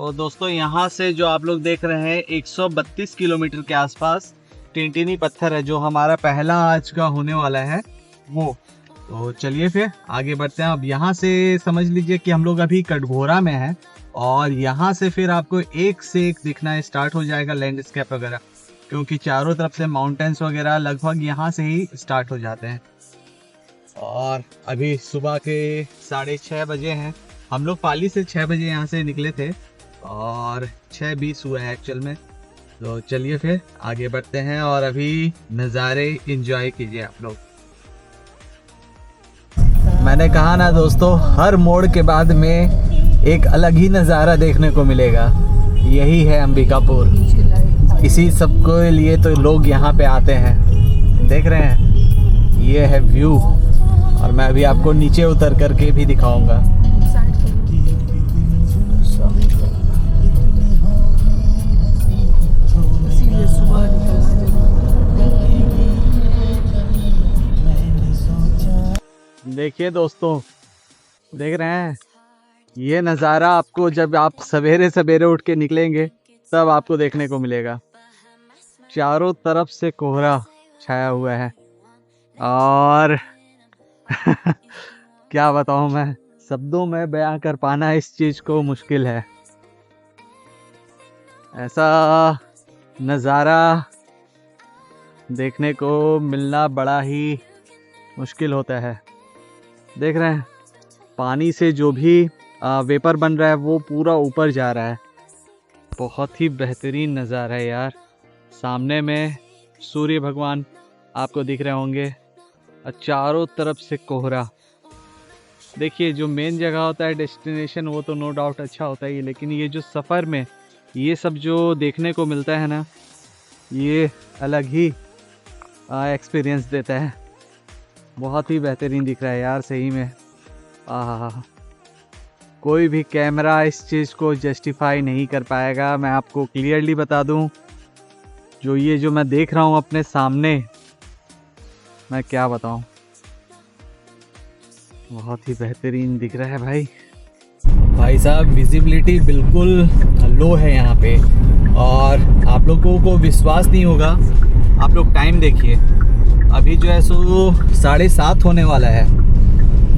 तो दोस्तों यहाँ से जो आप लोग देख रहे हैं 132 किलोमीटर के आसपास टिंटिनी पत्थर है जो हमारा पहला आज का होने वाला है वो। तो चलिए फिर आगे बढ़ते हैं। अब यहाँ से समझ लीजिए कि हम लोग अभी कटघोरा में हैं और यहाँ से फिर आपको एक से एक दिखना स्टार्ट हो जाएगा लैंडस्केप वगैरह, क्योंकि चारों तरफ से माउंटेन्स वगैरह लगभग यहाँ से ही स्टार्ट हो जाते हैं। और अभी सुबह के 6:30 बजे हैं। हम लोग पाली से 6 बजे यहाँ से निकले थे और 6:20 हुआ है एक्चुअल में। तो चलिए फिर आगे बढ़ते हैं और अभी नज़ारे एंजॉय कीजिए आप लोग। मैंने कहा ना दोस्तों, हर मोड़ के बाद में एक अलग ही नज़ारा देखने को मिलेगा। यही है अंबिकापुर। इसी सब के लिए तो लोग यहाँ पे आते हैं। देख रहे हैं, ये है व्यू और मैं अभी आपको नीचे उतर करके भी दिखाऊंगा। देखिए दोस्तों, देख रहे हैं, ये नज़ारा आपको जब आप सवेरे सवेरे उठ के निकलेंगे तब आपको देखने को मिलेगा। चारों तरफ से कोहरा छाया हुआ है और क्या बताऊं मैं, शब्दों में बयां कर पाना इस चीज़ को मुश्किल है। ऐसा नज़ारा देखने को मिलना बड़ा ही मुश्किल होता है। देख रहे हैं, पानी से जो भी वेपर बन रहा है वो पूरा ऊपर जा रहा है। बहुत ही बेहतरीन नज़ारा है यार। सामने में सूर्य भगवान आपको दिख रहे होंगे और चारों तरफ से कोहरा। देखिए, जो मेन जगह होता है डेस्टिनेशन, वो तो नो डाउट अच्छा होता ही है, लेकिन ये जो सफ़र में ये सब जो देखने को मिलता है ना, ये अलग ही एक्सपीरियंस देता है। बहुत ही बेहतरीन दिख रहा है यार, सही में। कोई भी कैमरा इस चीज़ को जस्टिफाई नहीं कर पाएगा। मैं आपको क्लियरली बता दूं, जो मैं देख रहा हूं अपने सामने, मैं क्या बताऊं, बहुत ही बेहतरीन दिख रहा है भाई साहब। विजिबिलिटी बिल्कुल लो है यहाँ पे और आप लोगों को विश्वास नहीं होगा। आप लोग टाइम देखिए, अभी जो है सो 7:30 होने वाला है,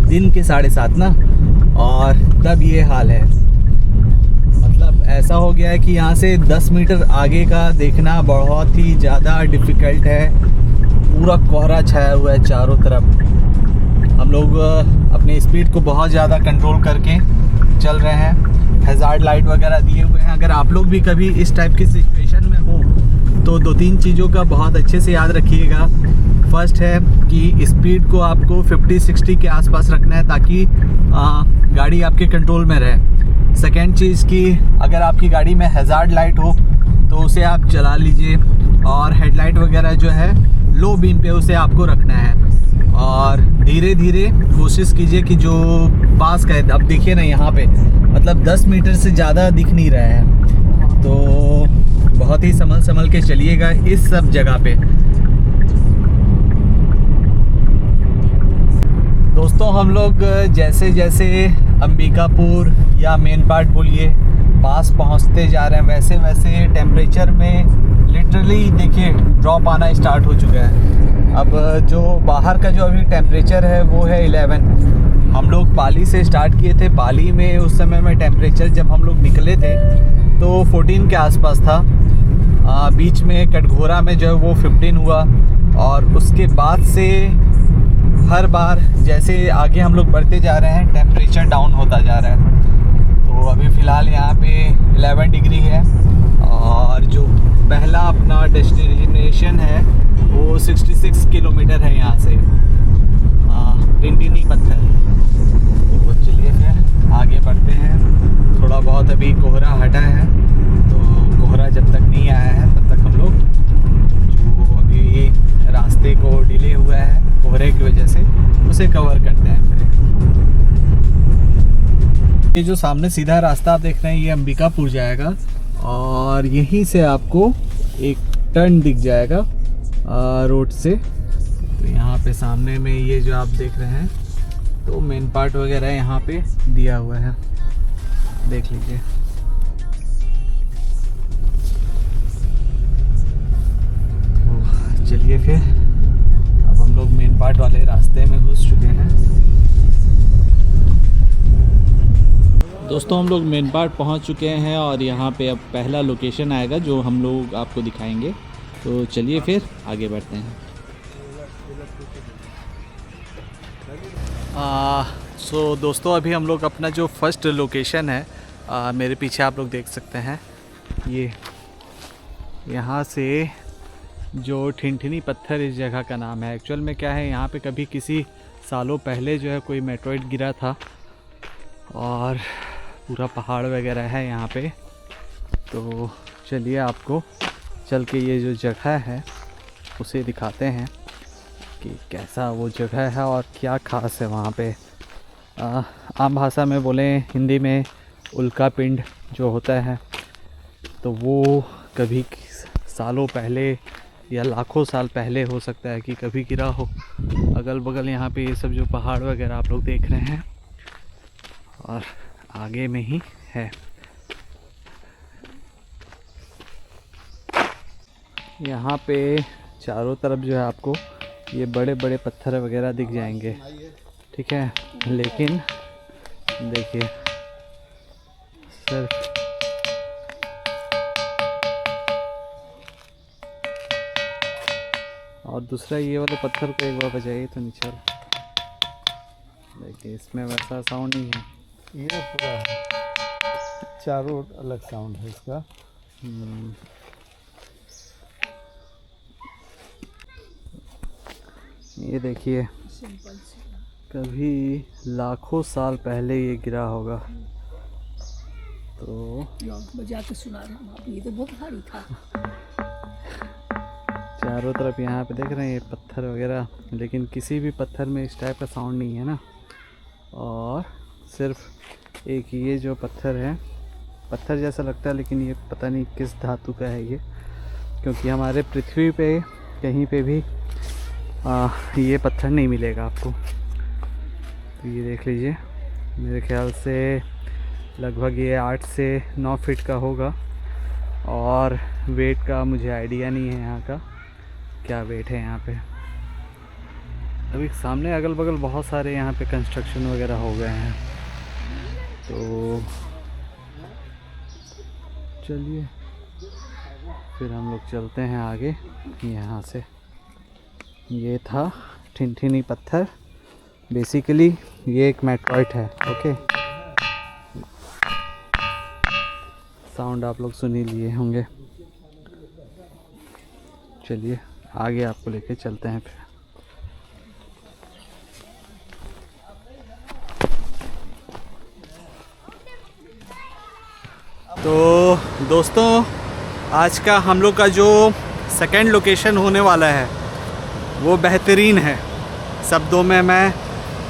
दिन के 7:30 ना, और तब ये हाल है। मतलब ऐसा हो गया है कि यहाँ से 10 मीटर आगे का देखना बहुत ही ज़्यादा डिफ़िकल्ट है। पूरा कोहरा छाया हुआ है चारों तरफ। हम लोग अपनी स्पीड को बहुत ज़्यादा कंट्रोल करके चल रहे हैं। हैज़ार्ड लाइट वगैरह दिए हुए हैं। अगर आप लोग भी कभी इस टाइप की सिचुएशन में हो तो 2-3 चीज़ों का बहुत अच्छे से याद रखिएगा। फर्स्ट है कि स्पीड को आपको 50-60 के आसपास रखना है ताकि गाड़ी आपके कंट्रोल में रहे। सेकेंड चीज़ कि अगर आपकी गाड़ी में हैज़ार्ड लाइट हो तो उसे आप जला लीजिए और हेडलाइट वगैरह जो है लो बीम पे उसे आपको रखना है। और धीरे धीरे कोशिश कीजिए कि जो पास का है, अब देखिए ना यहाँ पे मतलब 10 मीटर से ज़्यादा दिख नहीं रहा है, तो बहुत ही संभल के चलिएगा इस सब जगह पे। दोस्तों, हम लोग जैसे जैसे अंबिकापुर या मेन पार्ट बोलिए पास पहुंचते जा रहे हैं, वैसे वैसे टेम्परेचर में लिटरली देखिए ड्रॉप आना स्टार्ट हो चुका है। अब जो बाहर का जो अभी टेम्परेचर है वो है 11। हम लोग पाली से स्टार्ट किए थे। पाली में उस समय में टेम्परेचर जब हम लोग निकले थे तो 14 के आसपास था। बीच में कटघोरा में जो है वो 15 हुआ और उसके बाद से हर बार जैसे आगे हम लोग बढ़ते जा रहे हैं टेम्परेचर डाउन होता जा रहा है। तो अभी फ़िलहाल यहाँ पे 11 डिग्री है और जो पहला अपना डेस्टिनेशन है वो 66 किलोमीटर है यहाँ से, टिंटिनी पत्थर। तो चलिए फिर आगे बढ़ते हैं। थोड़ा बहुत अभी कोहरा हटा है, तो कोहरा जब तक नहीं आया है तब तक हम लोग जो अभी रास्ते को डिले हुआ है कोहरे की वजह से उसे कवर करते हैं। ये जो सामने सीधा रास्ता आप देख रहे हैं ये अंबिकापुर जाएगा और यहीं से आपको एक टर्न दिख जाएगा रोड से। तो यहाँ पे सामने में ये जो आप देख रहे हैं तो मेन पार्ट वगैरह यहाँ पे दिया हुआ है, देख लीजिए। घुस चुके हैं। दोस्तों हम लोग मेन पार्ट पहुंच चुके हैं और यहाँ पे अब पहला लोकेशन आएगा जो हम लोग आपको दिखाएंगे। तो चलिए फिर आगे बढ़ते हैं। सो दोस्तों अभी हम लोग अपना जो फर्स्ट लोकेशन है, मेरे पीछे आप लोग देख सकते हैं, ये यहाँ से जो ठिनठिनी पत्थर इस जगह का नाम है। एक्चुअल में क्या है, यहाँ पे कभी किसी सालों पहले जो है कोई मेटोइड गिरा था और पूरा पहाड़ वगैरह है यहाँ पे। तो चलिए आपको चल के ये जो जगह है उसे दिखाते हैं कि कैसा वो जगह है और क्या ख़ास है वहाँ पे। आम भाषा में बोलें, हिंदी में उल्का पिंड जो होता है, तो वो कभी सालों पहले या लाखों साल पहले हो सकता है कि कभी गिरा हो। अगल बगल यहाँ पे ये सब जो पहाड़ वगैरह आप लोग देख रहे हैं और आगे में ही है। यहाँ पे चारों तरफ जो है आपको ये बड़े बड़े पत्थर वगैरह दिख जाएंगे, ठीक है। लेकिन देखिए सिर्फ और दूसरा ये वाले पत्थर को एक बार बजाइए तो नीचे देखिए, इसमें वैसा साउंड नहीं है। ये पूरा चारों अलग साउंड है इसका। ये देखिए, कभी लाखों साल पहले ये गिरा होगा। तो बजा के सुना रहा हूँ, ये तो बहुत भारी था। चारों तरफ यहाँ पे देख रहे हैं ये पत्थर वगैरह, लेकिन किसी भी पत्थर में इस टाइप का साउंड नहीं है ना। और सिर्फ एक ये जो पत्थर है, पत्थर जैसा लगता है लेकिन ये पता नहीं किस धातु का है ये, क्योंकि हमारे पृथ्वी पे कहीं पे भी ये पत्थर नहीं मिलेगा आपको। तो ये देख लीजिए, मेरे ख्याल से लगभग ये 8 से 9 फीट का होगा और वेट का मुझे आइडिया नहीं है यहाँ का क्या वेट है यहाँ पे। अभी सामने अगल बगल बहुत सारे यहाँ पे कंस्ट्रक्शन वगैरह हो गए हैं। तो चलिए फिर हम लोग चलते हैं आगे। यहाँ से ये था ठिनठिनी पत्थर, बेसिकली ये एक मेटोइड है। ओके, साउंड आप लोग सुन ही लिए होंगे। चलिए आगे आपको लेके चलते हैं फिर। तो दोस्तों आज का हम लोग का जो सेकंड लोकेशन होने वाला है वो बेहतरीन है, शब्दों में मैं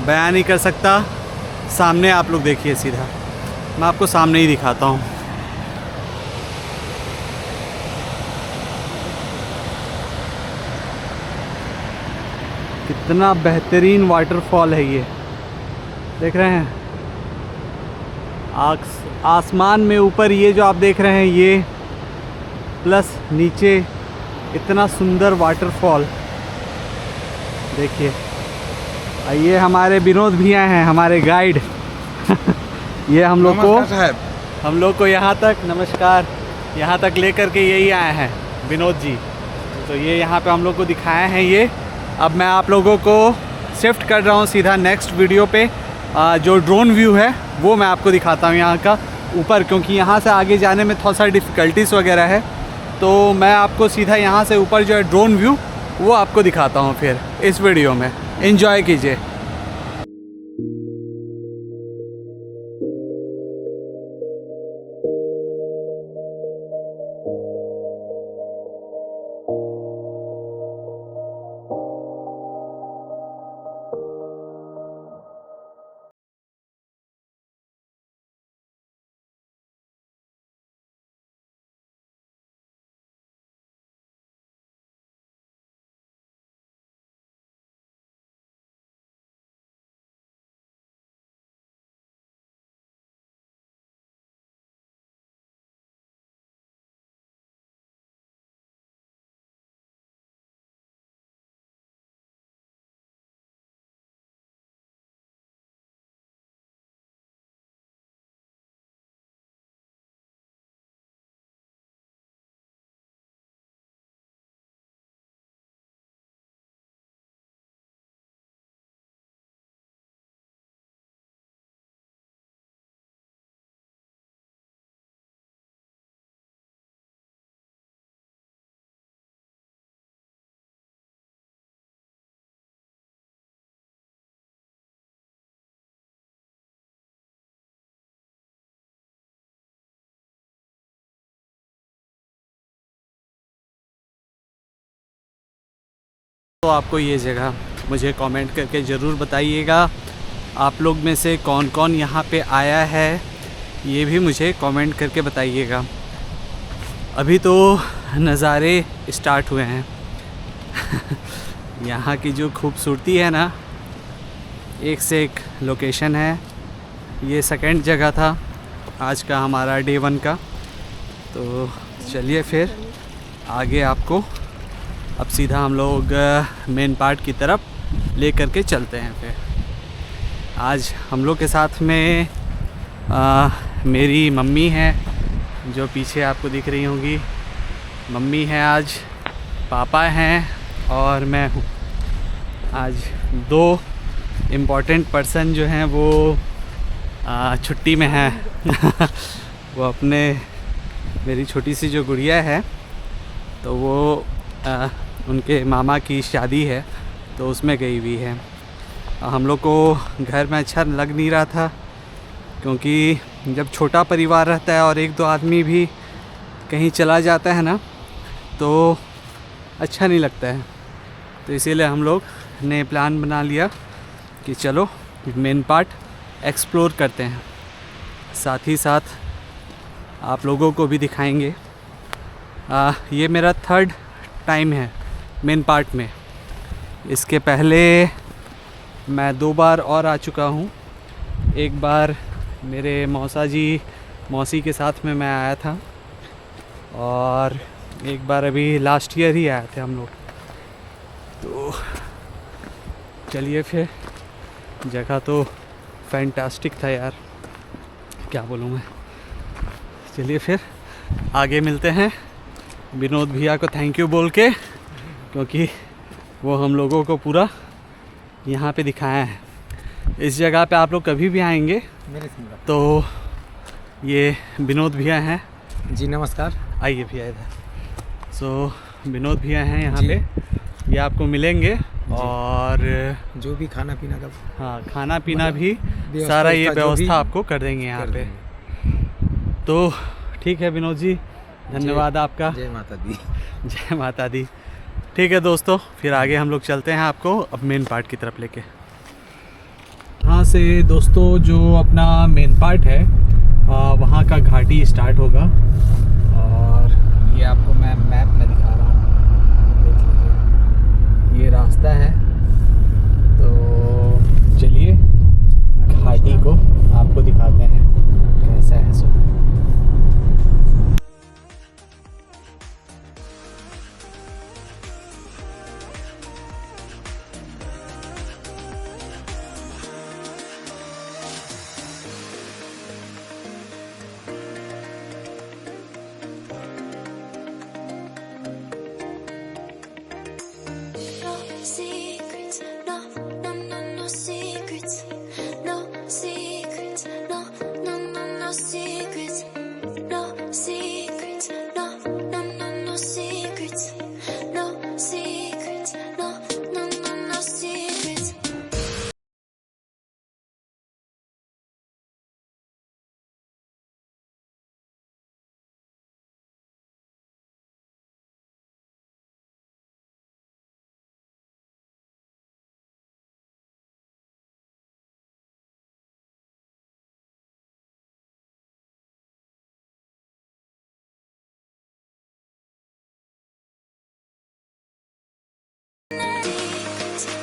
बयान नहीं कर सकता। सामने आप लोग देखिए, सीधा मैं आपको सामने ही दिखाता हूँ। कितना बेहतरीन वाटरफॉल है ये, देख रहे हैं। आसमान में ऊपर ये जो आप देख रहे हैं ये, प्लस नीचे इतना सुंदर वाटरफॉल देखिए। ये हमारे विनोद भैया हैं, हमारे गाइड। ये हम लोग को यहाँ तक, नमस्कार, यहाँ तक लेकर के यही आए हैं विनोद जी। तो ये यहाँ पे हम लोग को दिखाए हैं ये। अब मैं आप लोगों को शिफ्ट कर रहा हूँ सीधा नेक्स्ट वीडियो पे। जो ड्रोन व्यू है वो मैं आपको दिखाता हूँ यहाँ का ऊपर, क्योंकि यहाँ से आगे जाने में थोड़ा सा डिफ़िकल्टीज़ वगैरह है। तो मैं आपको सीधा यहाँ से ऊपर जो है ड्रोन व्यू वो आपको दिखाता हूँ फिर इस वीडियो में। एंजॉय कीजिए। तो आपको ये जगह मुझे कमेंट करके ज़रूर बताइएगा। आप लोग में से कौन कौन यहाँ पे आया है ये भी मुझे कमेंट करके बताइएगा। अभी तो नज़ारे स्टार्ट हुए हैं यहाँ की जो खूबसूरती है ना, एक से एक लोकेशन है। ये सेकंड जगह था आज का हमारा डे 1 का। तो चलिए फिर आगे आपको अब सीधा हम लोग मेन पार्ट की तरफ ले करके चलते हैं। फिर आज हम लोग के साथ में मेरी मम्मी है जो पीछे आपको दिख रही होंगी। मम्मी है आज, पापा हैं और मैं हूँ। आज 2 इम्पॉर्टेंट पर्सन जो हैं वो छुट्टी में हैं वो अपने, मेरी छोटी सी जो गुड़िया है तो वो उनके मामा की शादी है तो उसमें गई हुई है। हम लोग को घर में अच्छा लग नहीं रहा था क्योंकि जब छोटा परिवार रहता है और 1-2 आदमी भी कहीं चला जाता है ना तो अच्छा नहीं लगता है। तो इसीलिए हम लोग ने प्लान बना लिया कि चलो मेन पार्ट एक्सप्लोर करते हैं, साथ ही साथ आप लोगों को भी दिखाएंगे। ये मेरा 3rd टाइम है मेन पार्ट में। इसके पहले मैं 2 बार और आ चुका हूँ। एक बार मेरे मौसी के साथ में मैं आया था और एक बार अभी लास्ट ईयर ही आए थे हम लोग। तो चलिए फिर, जगह तो फैंटास्टिक था यार, क्या बोलूँ मैं। चलिए फिर आगे मिलते हैं। विनोद भैया को थैंक यू बोल के, क्योंकि वो हम लोगों को पूरा यहाँ पे दिखाया है। इस जगह पे आप लोग कभी भी आएंगे तो ये विनोद भैया हैं जी। नमस्कार, आइए भैया इधर। सो विनोद भैया हैं यहाँ पे, ये आपको मिलेंगे और जो भी खाना पीना का, हाँ खाना पीना भी सारा ये व्यवस्था आपको कर देंगे यहाँ पे। तो ठीक है विनोद जी, धन्यवाद आपका। जय माता दी। जय माता दी। ठीक है दोस्तों, फिर आगे हम लोग चलते हैं आपको अब मेन पार्ट की तरफ लेके। यहाँ से दोस्तों जो अपना मेन पार्ट है वहाँ का घाटी स्टार्ट होगा और ये आपको मैं मैप में दिखा रहा हूँ, देख लीजिए ये रास्ता है। तो चलिए घाटी को आपको दिखाते हैं कैसा है सो। Secrets, no, no, no, no secrets, no secrets, no, no, no, no secrets, no secrets, no, no, no, no secrets, no secrets, no, no, no, no secrets.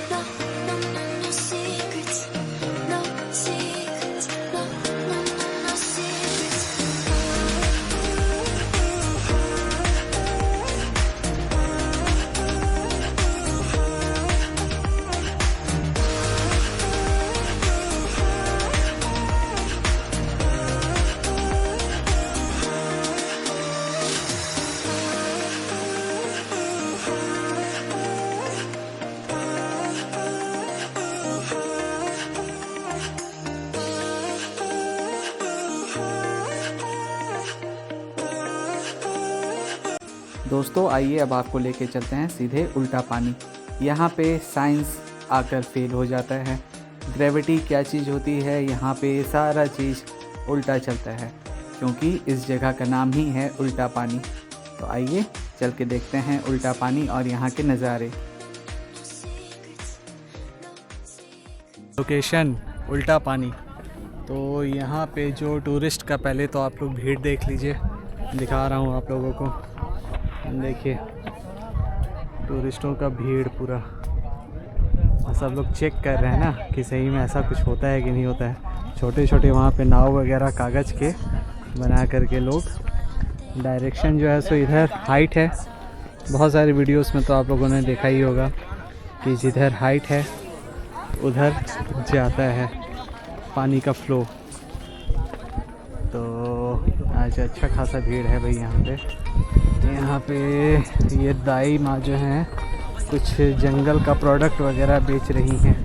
No, no, no, no secrets, no secrets, no, no, no, no secrets. दोस्तों आइए अब आपको लेके चलते हैं सीधे उल्टा पानी। यहाँ पे साइंस आकर फेल हो जाता है। ग्रेविटी क्या चीज़ होती है, यहाँ पे सारा चीज़ उल्टा चलता है क्योंकि इस जगह का नाम ही है उल्टा पानी। तो आइए चल के देखते हैं उल्टा पानी और यहाँ के नज़ारे। लोकेशन उल्टा पानी। तो यहाँ पे जो टूरिस्ट का पहले तो आप लोग भीड़ देख लीजिए, दिखा रहा हूँ आप लोगों को। देखिए टूरिस्टों का भीड़ पूरा, सब लोग चेक कर रहे हैं ना कि सही में ऐसा कुछ होता है कि नहीं होता है। छोटे छोटे वहाँ पे नाव वगैरह कागज़ के बना करके लोग, डायरेक्शन जो है सो इधर हाइट है। बहुत सारे वीडियोस में तो आप लोगों ने देखा ही होगा कि जिधर हाइट है उधर जाता है पानी का फ्लो। तो आज अच्छा खासा भीड़ है भाई यहाँ पे ये दाई माँ जो हैं कुछ जंगल का प्रोडक्ट वगैरह बेच रही हैं,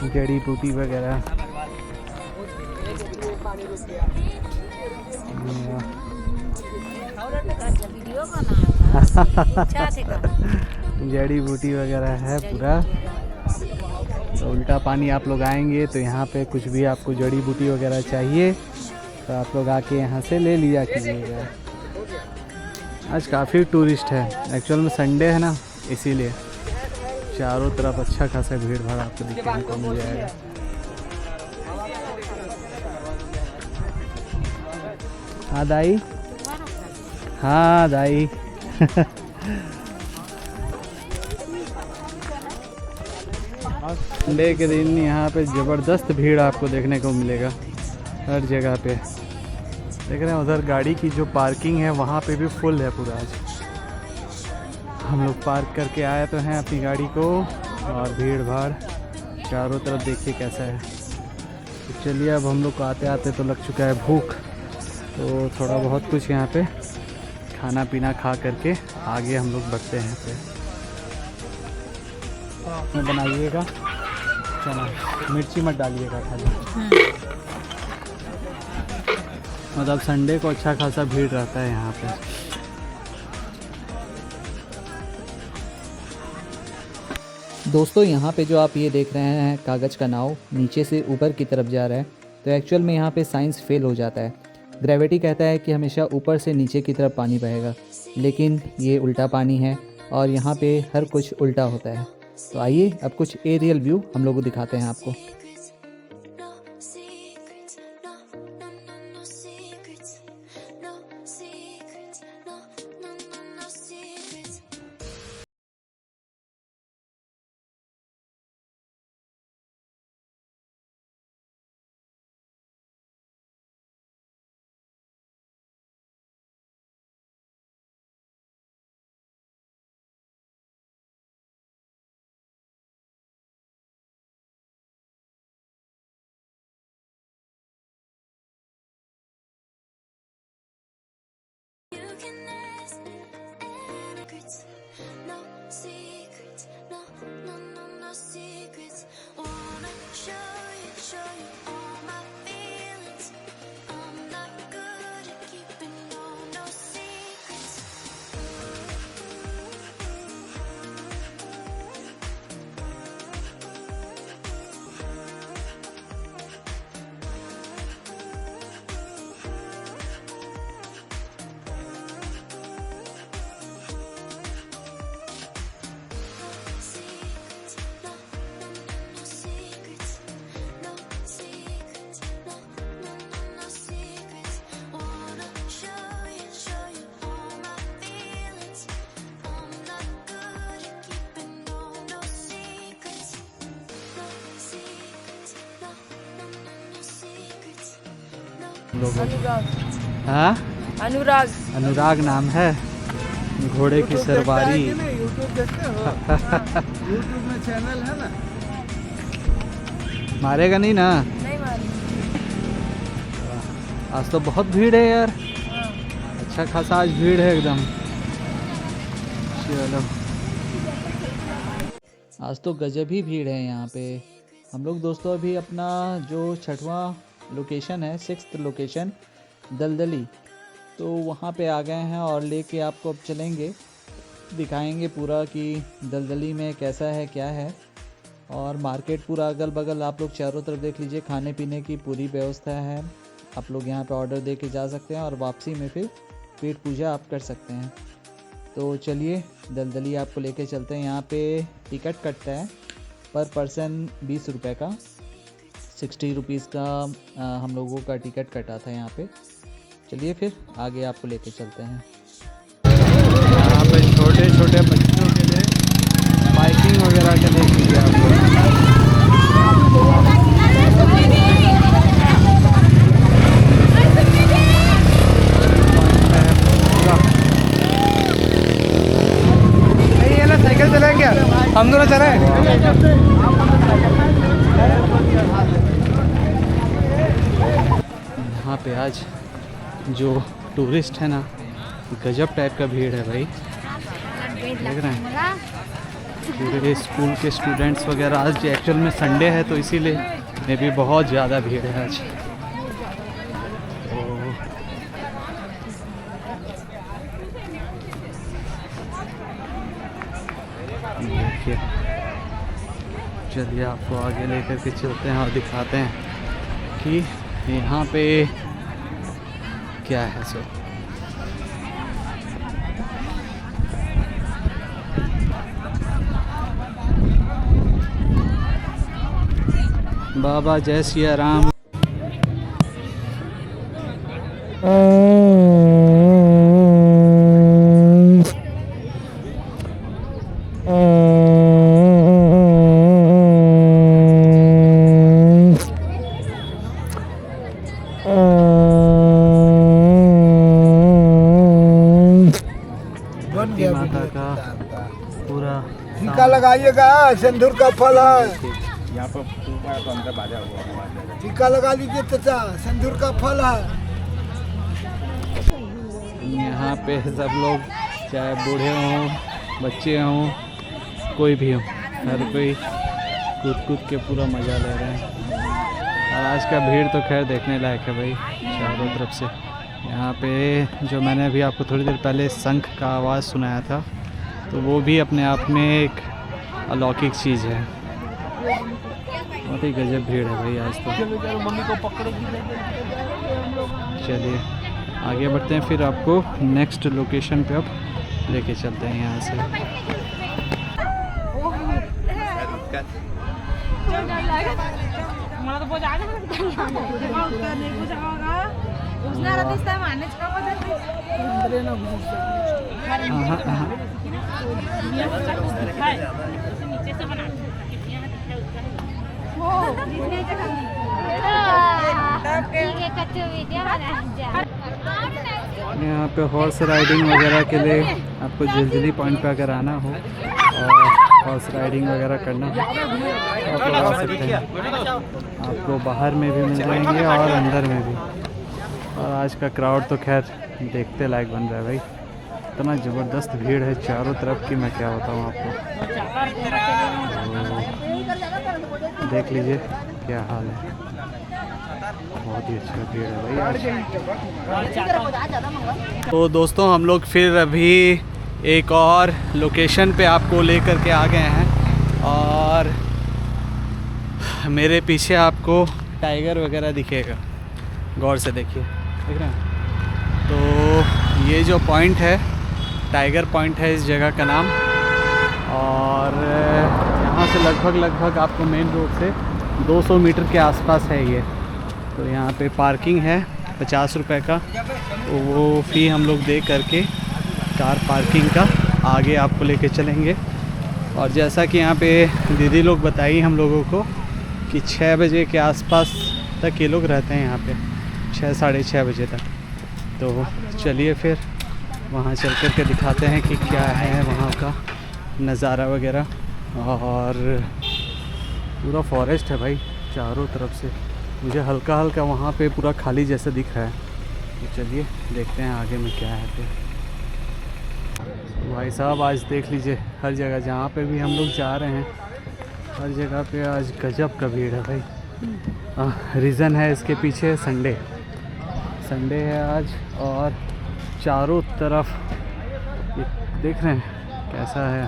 जड़ी बूटी वगैरह। जड़ी बूटी वगैरह है पूरा। तो उल्टा पानी आप लोग आएंगे तो यहाँ पे कुछ भी आपको जड़ी बूटी वगैरह चाहिए तो आप लोग आके यहाँ से ले लिया कीजिएगा। आज काफ़ी टूरिस्ट है, एक्चुअल में संडे है ना, इसीलिए चारों तरफ अच्छा खासा भीड़ भाड़ आपको दिखने को मिल जाएगा। हाँ दाई, हाँ दाई। संडे के दिन यहाँ पे ज़बरदस्त भीड़ आपको देखने को मिलेगा हर जगह पे। देख रहे हैं उधर गाड़ी की जो पार्किंग है वहाँ पे भी फुल है पूरा। आज हम लोग पार्क करके आए तो हैं अपनी गाड़ी को, और भीड़ भाड़ चारों तरफ देखिए कैसा है। तो चलिए अब हम लोग को आते आते तो लग चुका है भूख, तो थोड़ा बहुत कुछ यहाँ पे खाना पीना खा करके आगे हम लोग बढ़ते हैं। पे बनाइएगा चना, मिर्ची मत डालिएगा खाली। मतलब संडे को अच्छा खासा भीड़ रहता है यहाँ पे। दोस्तों यहाँ पे जो आप ये देख रहे हैं कागज़ का नाव नीचे से ऊपर की तरफ जा रहा है, तो एक्चुअल में यहाँ पे साइंस फेल हो जाता है। ग्रेविटी कहता है कि हमेशा ऊपर से नीचे की तरफ पानी बहेगा, लेकिन ये उल्टा पानी है और यहाँ पे हर कुछ उल्टा होता है। तो आइए अब कुछ एरियल व्यू हम लोग को दिखाते हैं आपको। हाँ अनुराग अनुराग नाम है, घोड़े की सवारी। यूट्यूब देखते हो? यूट्यूब में चैनल है ना? मारेगा नहीं ना? नहीं मारी। आज तो बहुत भीड़ है यार, अच्छा खासा आज भीड़ है एकदम। चलो आज तो गजब ही भीड़ है यहाँ पे। हम लोग दोस्तों अभी अपना जो 6वां लोकेशन है, 6th लोकेशन दलदली, तो वहाँ पे आ गए हैं और लेके आपको अब चलेंगे, दिखाएंगे पूरा कि दलदली में कैसा है क्या है। और मार्केट पूरा अगल बगल आप लोग चारों तरफ देख लीजिए, खाने पीने की पूरी व्यवस्था है। आप लोग यहाँ पे ऑर्डर दे के जा सकते हैं और वापसी में फिर पेट पूजा आप कर सकते हैं। तो चलिए दलदली आपको लेके चलते हैं। यहाँ पे टिकट कटता है पर पर्सन 20 रुपये का, 60 रुपीज़ का हम लोगों का टिकट कटा था यहाँ पे। चलिए फिर आगे आपको लेके चलते हैं। यहाँ पे छोटे छोटे बच्चों के लिए बाइकिंग वगैरह के देख लीजिए आप लोग। साइकिल चलाएं क्या? हम दोनों चलाएं। यहाँ पे आज जो टूरिस्ट है ना, गजब टाइप का भीड़ है भाई, देख रहे हैं। पूरे स्कूल के स्टूडेंट्स वगैरह, आज एक्चुअल में संडे है तो इसीलिए में भी बहुत ज़्यादा भीड़ है आज। देखिए, चलिए आपको आगे लेकर के चलते हैं और दिखाते हैं कि यहाँ पे क्या है सो। बाबा जय सिया राम। माता का पूरा टीका लगाइएगा, सिंदूर का फल है। यहाँ पर अंदर बाजा हुआ। टीका लगा लीजिए चाचा, सिंदूर का फल है। यहाँ पे सब लोग, चाहे बूढ़े हों, बच्चे हों, कोई भी हो, हर कोई कूद कूद के पूरा मज़ा ले रहे हैं। और आज का भीड़ तो खैर देखने लायक है भाई, चारों तरफ से। यहाँ पे जो मैंने अभी आपको थोड़ी देर पहले शंख का आवाज़ सुनाया था, तो वो भी अपने आप में एक अलौकिक चीज़ है। बहुत ही गजब भीड़ है भाई आज तो। मम्मी को पकड़ेगी। चलिए आगे बढ़ते हैं, फिर आपको नेक्स्ट लोकेशन पे अब लेके चलते हैं यहाँ से। यहाँ पे हॉर्स राइडिंग वगैरह के लिए आपको जलजली पॉइंट पे अगर आना हो और हॉर्स राइडिंग वगैरह करना हो तो आप लोग आ सकते हैं। आपको बाहर में भी मिल जाएंगे और अंदर में भी। और आज का क्राउड तो खैर देखते लायक बन रहा है भाई, इतना ज़बरदस्त भीड़ है चारों तरफ की, मैं क्या बताऊँ आपको। तो देख लीजिए क्या हाल है, बहुत ही अच्छा भीड़ है भाई आज। तो दोस्तों हम लोग फिर अभी एक और लोकेशन पे आपको लेकर के आ गए हैं और मेरे पीछे आपको टाइगर वगैरह दिखेगा, गौर से देखिए, देख रहे हैं। तो ये जो पॉइंट है टाइगर पॉइंट है इस जगह का नाम। और यहाँ से लगभग आपको मेन रोड से 200 मीटर के आसपास है ये। तो यहाँ पे पार्किंग है 50 रुपए का, तो वो फ़ी हम लोग दे करके कार पार्किंग का आगे आपको लेके चलेंगे। और जैसा कि यहाँ पे दीदी लोग बताई हम लोगों को कि 6 बजे के आसपास तक ये लोग रहते हैं यहाँ पे, 6 साढ़े 6 बजे तक। तो चलिए फिर वहाँ चल कर के दिखाते हैं कि क्या है वहाँ का नज़ारा वगैरह। और पूरा फॉरेस्ट है भाई चारों तरफ से, मुझे हल्का हल्का वहाँ पे पूरा खाली जैसा दिख रहा है। तो चलिए देखते हैं आगे में क्या है। फिर भाई साहब आज देख लीजिए हर जगह जहाँ पे भी हम लोग जा रहे हैं, हर जगह पे आज गजब का भीड़ है भाई। रीज़न है इसके पीछे संडे है आज, और चारों तरफ ये देख रहे हैं कैसा है।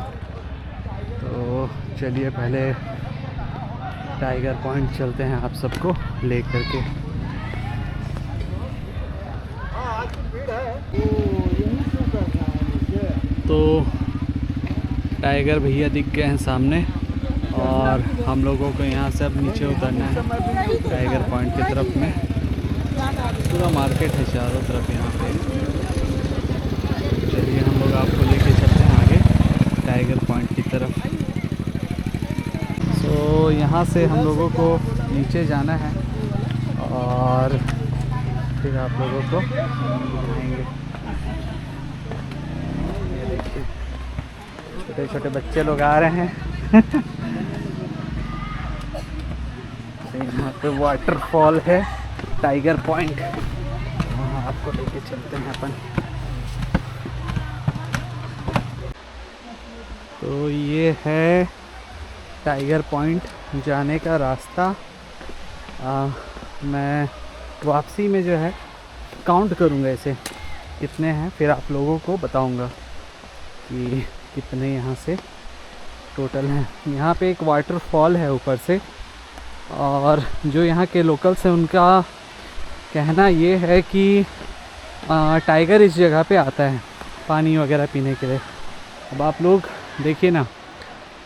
तो चलिए पहले टाइगर पॉइंट चलते हैं आप सबको ले करके। तो टाइगर भैया दिख गए हैं सामने और हम लोगों को यहाँ से अब नीचे उतरना है टाइगर पॉइंट की तरफ में। पूरा मार्केट है चारों तरफ यहाँ पे। चलिए हम लोग आपको लेके चलते हैं आगे टाइगर पॉइंट की तरफ। तो यहाँ से हम लोगों को नीचे जाना है और फिर आप लोगों को दिखाएंगे। ये देखिए छोटे छोटे बच्चे लोग आ रहे हैं। यहाँ पे वाटरफॉल है टाइगर पॉइंट, वहाँ आपको लेके चलते हैं अपन। तो ये है टाइगर पॉइंट जाने का रास्ता। मैं वापसी में जो है काउंट करूँगा इसे कितने हैं, फिर आप लोगों को बताऊँगा कि कितने यहाँ से टोटल हैं। यहाँ पे एक वाटरफॉल है ऊपर से, और जो यहाँ के लोकल्स हैं उनका कहना ये है कि टाइगर इस जगह पे आता है पानी वगैरह पीने के लिए। अब आप लोग देखिए ना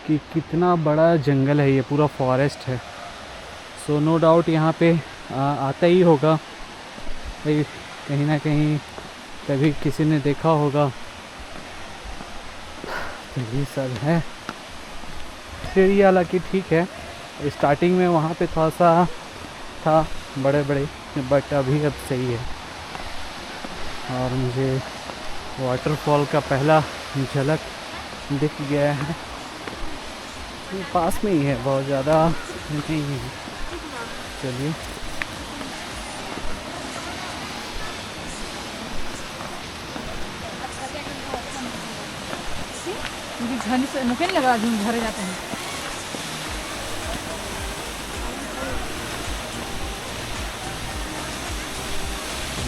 कि कितना बड़ा जंगल है, ये पूरा फॉरेस्ट है। सो नो डाउट यहाँ पे आता ही होगा, कहीं ना कहीं कभी किसी ने देखा होगा। तो ये सब है। सीढ़ी हालांकि ठीक है, स्टार्टिंग में वहाँ पे थोड़ा सा था बड़े बड़े, बट अभी अब सही है। और मुझे वाटरफॉल का पहला झलक दिख गया है। ये पास में ही है, बहुत ज़्यादा नहीं है। चलिए झरने से मुझे नहीं लगा झरे जाते हैं।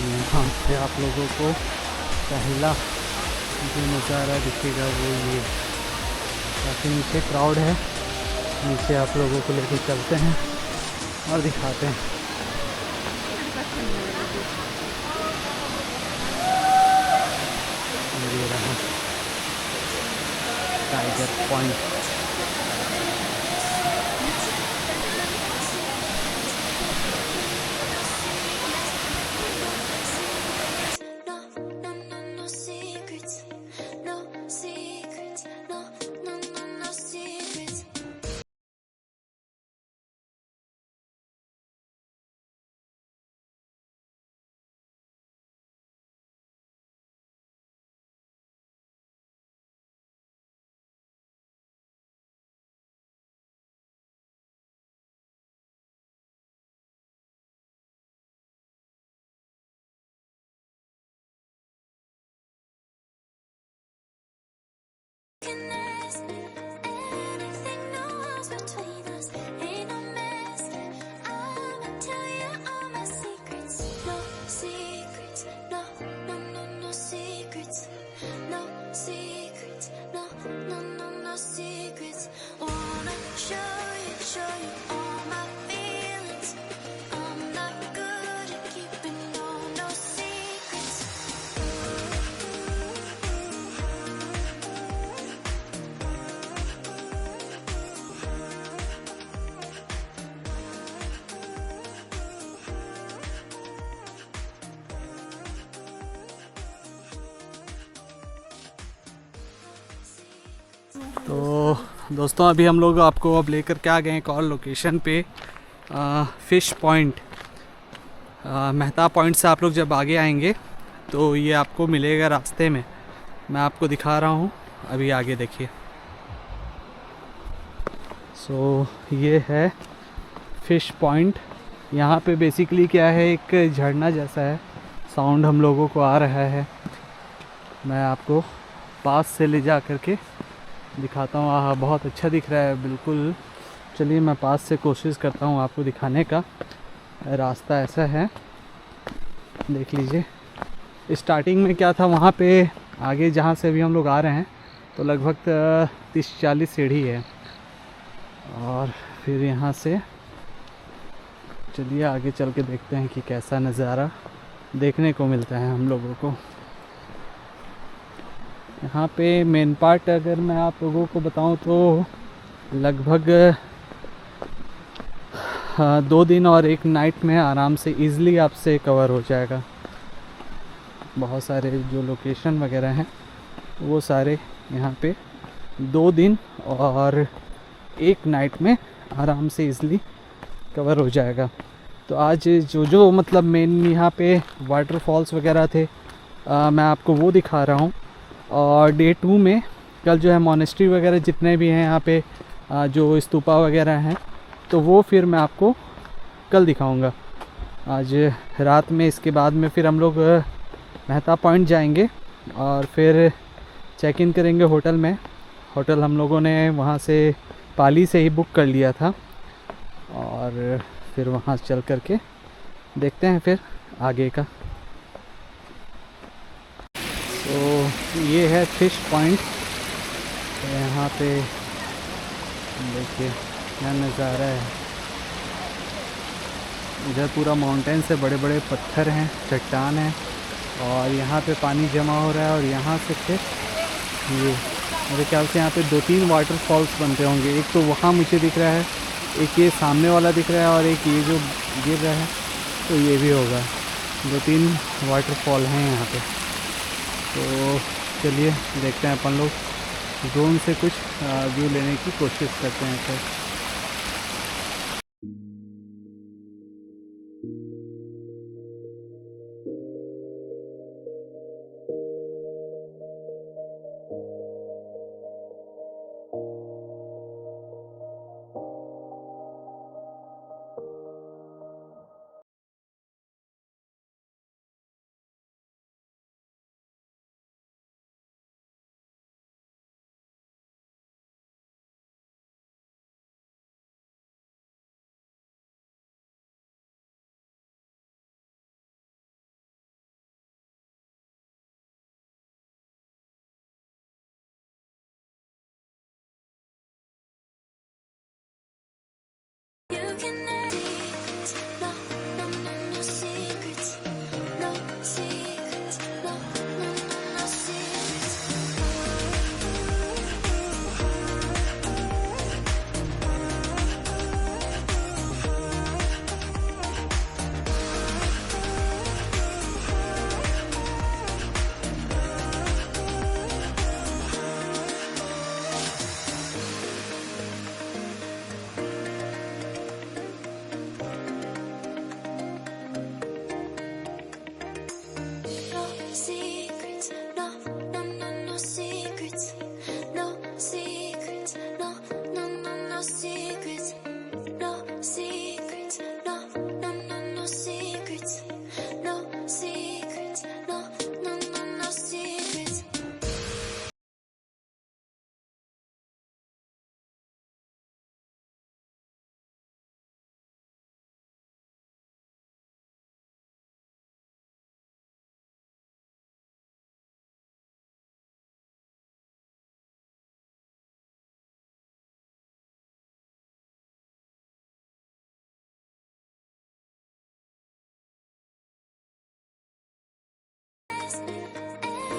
यहाँ से आप लोगों को पहला जो नज़ारा दिखेगा वो ये। काफ़ी नीचे क्राउड है, नीचे आप लोगों को लेके चलते हैं और दिखाते हैं। ये रहा tiger point. No, no, no, no secrets. No secrets. No, no, no, no secrets. Anything knows between us ain't no mess. I'ma tell you all my secrets. No secrets. No, no, no, no secrets. No secrets. No, no, no, no secrets. Wanna show you all my feelings. I'm not good at keeping no secrets. तो दोस्तों अभी हम लोग आपको अब लेकर के आ गए एक और लोकेशन पे, फ़िश पॉइंट। मेहता पॉइंट से आप लोग जब आगे आएंगे तो ये आपको मिलेगा रास्ते में। मैं आपको दिखा रहा हूँ, अभी आगे देखिए। सो ये है फ़िश पॉइंट। यहाँ पे बेसिकली क्या है, एक झरना जैसा है। साउंड हम लोगों को आ रहा है, मैं आपको पास से ले जा करके दिखाता हूँ। आहा, बहुत अच्छा दिख रहा है बिल्कुल। चलिए मैं पास से कोशिश करता हूँ आपको दिखाने का। रास्ता ऐसा है, देख लीजिए। स्टार्टिंग में क्या था, वहाँ पे आगे जहाँ से अभी हम लोग आ रहे हैं तो लगभग 30-40 सीढ़ी है। और फिर यहाँ से चलिए आगे चल के देखते हैं कि कैसा नज़ारा देखने को मिलता है हम लोगों को। यहाँ पे मेन पार्ट अगर मैं आप लोगों को बताऊँ तो लगभग 2 दिन और 1 नाइट में आराम से इजीली आपसे कवर हो जाएगा। बहुत सारे जो लोकेशन वगैरह हैं वो सारे यहाँ पे 2 दिन और 1 नाइट में आराम से इजीली कवर हो जाएगा। तो आज जो मतलब मेन यहाँ पे वाटरफॉल्स वगैरह थे मैं आपको वो दिखा रहा हूँ। और डे 2 में कल जो है मोनेस्ट्री वगैरह जितने भी हैं यहाँ पे जो स्तूपा वगैरह हैं तो वो फिर मैं आपको कल दिखाऊंगा। आज रात में इसके बाद में फिर हम लोग मेहता पॉइंट जाएंगे और फिर चेक इन करेंगे होटल में। होटल हम लोगों ने वहाँ से पाली से ही बुक कर लिया था और फिर वहाँ चल कर के देखते हैं फिर आगे का। तो ये है फिश पॉइंट। यहाँ पे देखिए क्या नज़ारा है। इधर पूरा माउंटेन से बड़े बड़े पत्थर हैं, चट्टान है और यहाँ पे पानी जमा हो रहा है। और यहाँ से फिर ये मेरे ख्याल से यहाँ पे 2-3 वाटरफॉल्स बनते होंगे। एक तो वहाँ मुझे दिख रहा है, एक ये सामने वाला दिख रहा है और एक ये जो गिर रहा है तो ये भी होगा। 2-3 वाटरफॉल हैं यहाँ पे। तो चलिए देखते हैं, अपन लोग ड्रोन से कुछ व्यू लेने की कोशिश करते हैं फिर। You can secrets, no, no, no, no secrets, no secrets, no, no, no, no secrets. No secrets, no, no, no, no secrets, no secrets, no, no, no, no secrets, no secrets, no, no, no, no secrets, no secrets, no, no, no, no secrets.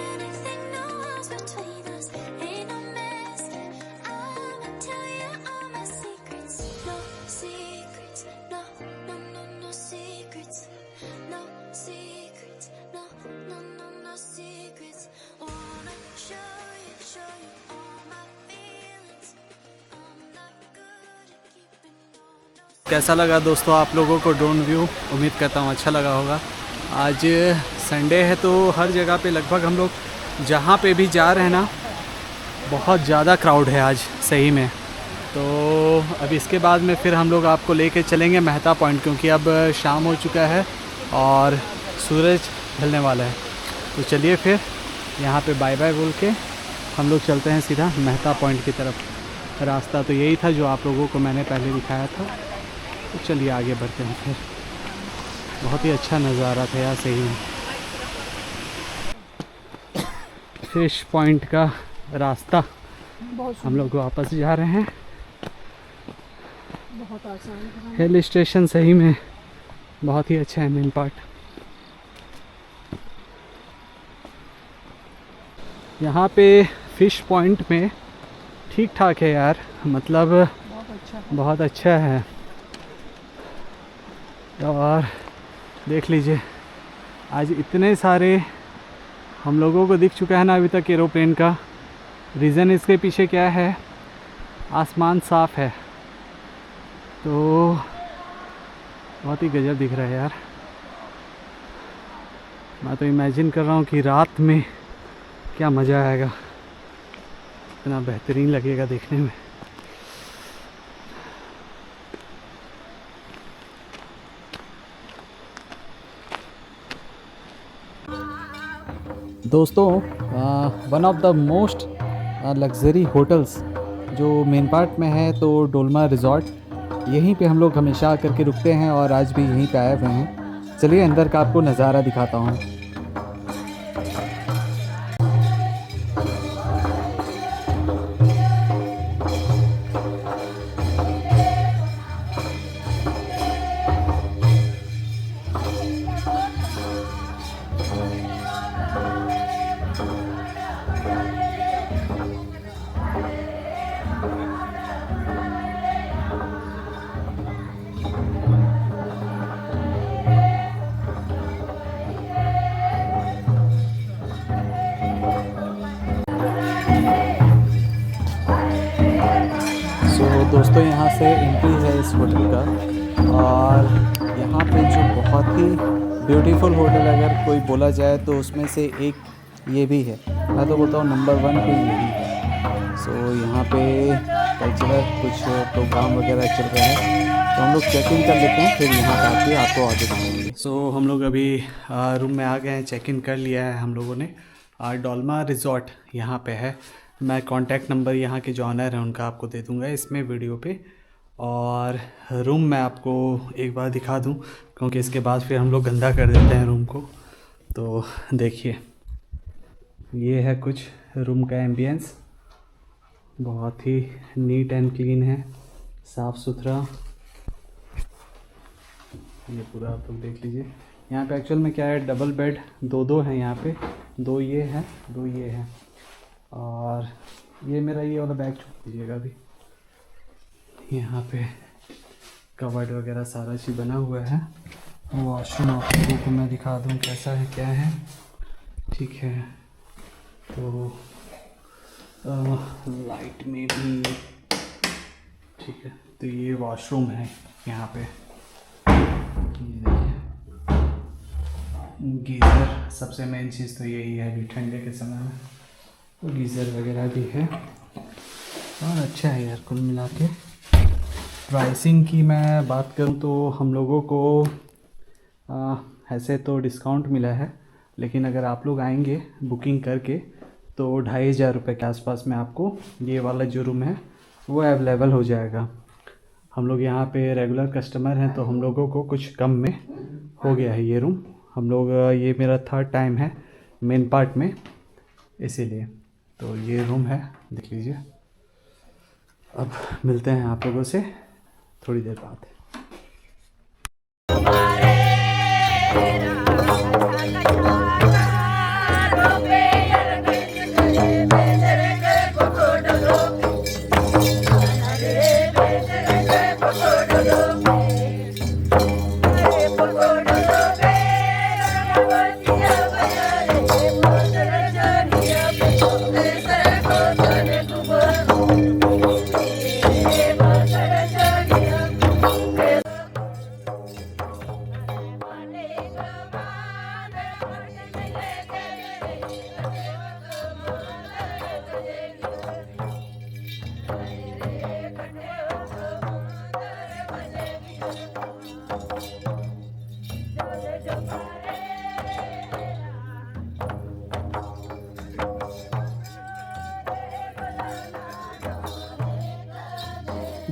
Anything knows between us ain't no mess. I'ma tell you all my secrets. No secrets, no, no, no, no secrets. No secrets, no, no, no, no secrets. Wanna show you all my feelings. I'm not good at keeping no. कैसा लगा दोस्तों आप लोगों को drone view? उम्मीद करता हूँ अच्छा लगा होगा। आज संडे है तो हर जगह पे लगभग हम लोग जहाँ पे भी जा रहे हैं ना बहुत ज़्यादा क्राउड है आज सही में। तो अब इसके बाद में फिर हम लोग आपको लेके चलेंगे मेहता पॉइंट, क्योंकि अब शाम हो चुका है और सूरज ढलने वाला है। तो चलिए फिर यहाँ पे बाय बाय बोल के हम लोग चलते हैं सीधा मेहता पॉइंट की तरफ। रास्ता तो यही था जो आप लोगों को मैंने पहले दिखाया था। तो चलिए आगे बढ़ते हैं फिर। बहुत ही अच्छा नज़ारा था यार सही में। फिश पॉइंट का रास्ता हम लोग वापस जा रहे हैं। बहुत आसान। हिल स्टेशन सही में बहुत ही अच्छा है मेन पार्ट। यहाँ पे फिश पॉइंट में ठीक ठाक है यार, मतलब बहुत अच्छा है। बहुत अच्छा है। और देख लीजिए आज इतने सारे हम लोगों को दिख चुका है ना अभी तक एरोप्लेन का। रीज़न इसके पीछे क्या है, आसमान साफ़ है तो बहुत ही गजब दिख रहा है यार। मैं तो इमेजिन कर रहा हूँ कि रात में क्या मज़ा आएगा, इतना बेहतरीन लगेगा देखने में। दोस्तों one of the most luxury hotels जो मेन पार्ट में है तो डोलमा रिज़ॉर्ट, यहीं पे हम लोग हमेशा आकर के रुकते हैं और आज भी यहीं पे आए हुए हैं। चलिए अंदर का आपको नज़ारा दिखाता हूँ। दोस्तों यहाँ से एंट्री है इस होटल का, और यहाँ पे जो बहुत ही ब्यूटीफुल होटल अगर कोई बोला जाए तो उसमें से एक ये भी है। मैं तो बोलता हूँ नंबर 1 पे यही है। सो यहाँ पे कल्चरल कुछ प्रोग्राम वगैरह चल रहे हैं तो हम लोग चेक इन कर लेते हैं, फिर यहाँ पे आके आपको आगे दिखाएंगे। सो हम लोग अभी रूम में आ गए हैं, चेक इन कर लिया है हम लोगों ने। डोलमा रिज़ॉर्ट यहाँ पे है। मैं कॉन्टैक्ट नंबर यहाँ के जो ऑनर हैं उनका आपको दे दूँगा इसमें वीडियो पे, और रूम मैं आपको एक बार दिखा दूँ क्योंकि इसके बाद फिर हम लोग गंदा कर देते हैं रूम को। तो देखिए ये है कुछ रूम का एम्बियंस, बहुत ही नीट एंड क्लीन है, साफ़ सुथरा। ये पूरा आप लोग देख लीजिए। यहाँ पे एक्चुअल में क्या है, डबल बेड दो हैं यहाँ पे, 2 ये हैं 2 ये हैं, और ये मेरा ये वाला बैग छोड़ दीजिएगा अभी। यहाँ पे कवर्ड वगैरह सारा चीज़ बना हुआ है। वॉशरूम आप लोगों को मैं दिखा दूँ कैसा है क्या है, ठीक है। तो लाइट में भी ठीक है। तो ये वॉशरूम है यहाँ पे, ये देखिए गीज़र, सबसे मेन चीज़ तो यही है अभी ठंडे के समय में, तो गीज़र वगैरह भी है और अच्छा है यार कुल मिला के। प्राइसिंग की मैं बात करूँ तो हम लोगों को ऐसे तो डिस्काउंट मिला है, लेकिन अगर आप लोग आएंगे बुकिंग करके तो 2500 रुपये के आसपास में आपको ये वाला जो रूम है वो अवेलेबल हो जाएगा। हम लोग यहाँ पे रेगुलर कस्टमर हैं तो हम लोगों को कुछ कम में हो गया है ये रूम। हम लोग ये मेरा 3rd टाइम है मेन पार्ट में, इसीलिए। तो ये रूम है, देख लीजिए। अब मिलते हैं आप लोगों से थोड़ी देर बाद।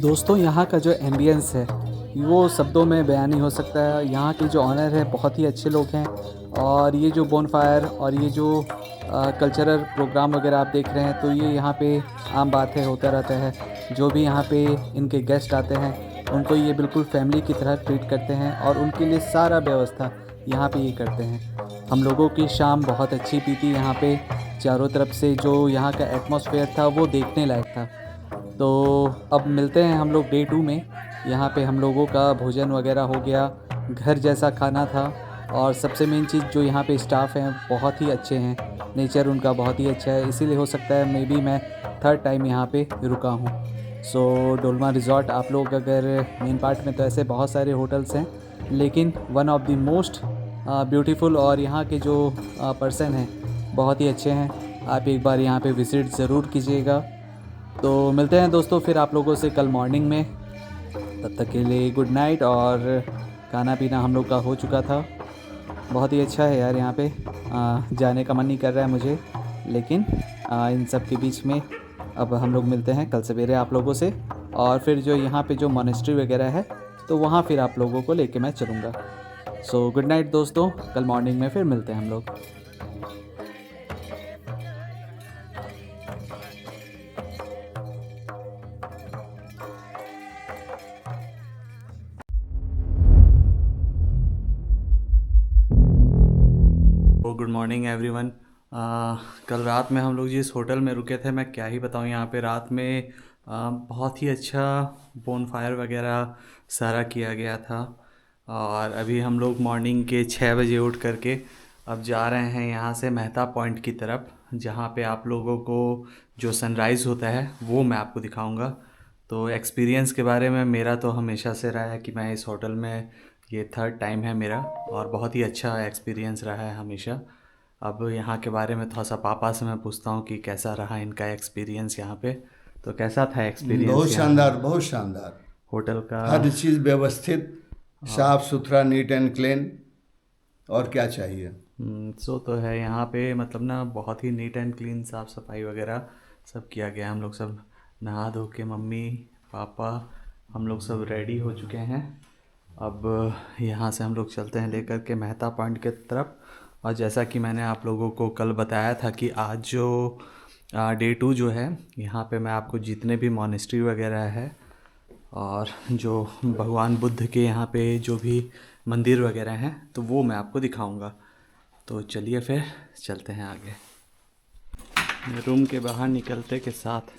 दोस्तों यहाँ का जो एम्बियंस है वो शब्दों में बयान नहीं हो सकता है। यहाँ के जो ऑनर है बहुत ही अच्छे लोग हैं, और ये जो बोनफायर और ये जो कल्चरल प्रोग्राम वगैरह आप देख रहे हैं तो ये यहाँ पे आम बात है, होता रहता है। जो भी यहाँ पे इनके गेस्ट आते हैं उनको ये बिल्कुल फैमिली की तरह ट्रीट करते हैं और उनके लिए सारा व्यवस्था यहाँ पे ये करते हैं। हम लोगों की शाम बहुत अच्छी बीती यहाँ पे। चारों तरफ से जो यहाँ का एटमॉस्फेयर था वो देखने लायक था। तो अब मिलते हैं हम लोग डे 2 में। यहाँ पे हम लोगों का भोजन वगैरह हो गया, घर जैसा खाना था। और सबसे मेन चीज़ जो यहाँ पे स्टाफ हैं बहुत ही अच्छे हैं, नेचर उनका बहुत ही अच्छा है, इसीलिए हो सकता है मे बी मैं 3rd टाइम यहाँ पे रुका हूँ। सो डोलमा रिज़ॉर्ट, आप लोग अगर मेन पार्ट में तो ऐसे बहुत सारे होटल्स हैं, लेकिन one of the most beautiful और यहाँ के जो पर्सन हैं बहुत ही अच्छे हैं। आप एक बार यहाँ पे विज़िट ज़रूर कीजिएगा। तो मिलते हैं दोस्तों फिर आप लोगों से कल मॉर्निंग में। तब तक के लिए गुड नाइट। और खाना पीना हम लोग का हो चुका था। बहुत ही अच्छा है यार यहाँ पे, जाने का मन नहीं कर रहा है मुझे, लेकिन इन सब के बीच में अब हम लोग मिलते हैं कल सवेरे आप लोगों से। और फिर जो यहाँ पे जो मॉनेस्ट्री वगैरह है तो वहाँ फिर आप लोगों को लेके मैं चलूँगा। सो गुड नाइट दोस्तों, कल मॉर्निंग में फिर मिलते हैं हम लोग। Good morning everyone. कल रात में हम लोग जिस होटल में रुके थे, मैं क्या ही बताऊँ, यहाँ पे रात में बहुत ही अच्छा बोनफायर वगैरह सारा किया गया था। और अभी हम लोग मॉर्निंग के 6 बजे उठ करके अब जा रहे हैं यहाँ से मेहता पॉइंट की तरफ, जहाँ पे आप लोगों को जो सनराइज़ होता है वो मैं आपको दिखाऊंगा। तो एक्सपीरियंस के बारे में मेरा तो हमेशा से रहा है कि मैं इस होटल में, ये 3rd टाइम है मेरा, और बहुत ही अच्छा एक्सपीरियंस रहा है हमेशा। अब यहाँ के बारे में थोड़ा सा पापा से मैं पूछता हूँ कि कैसा रहा इनका एक्सपीरियंस यहाँ पे। तो कैसा था एक्सपीरियंस बहुत यहाँ शानदार, बहुत शानदार। होटल का? हर चीज़ व्यवस्थित, साफ सुथरा, नीट एंड क्लीन। और क्या चाहिए। सो तो है यहाँ पे, मतलब ना बहुत ही नीट एंड क्लीन, साफ़ सफाई वगैरह सब किया गया। हम लोग सब नहा धो के, मम्मी पापा हम लोग सब रेडी हो चुके हैं। अब यहाँ से हम लोग चलते हैं लेकर के मेहता पॉइंट के तरफ। और जैसा कि मैंने आप लोगों को कल बताया था कि आज जो डे 2 जो है, यहाँ पे मैं आपको जितने भी मॉनेस्ट्री वगैरह है और जो भगवान बुद्ध के यहाँ पे जो भी मंदिर वगैरह हैं तो वो मैं आपको दिखाऊंगा। तो चलिए फिर चलते हैं आगे। रूम के बाहर निकलते के साथ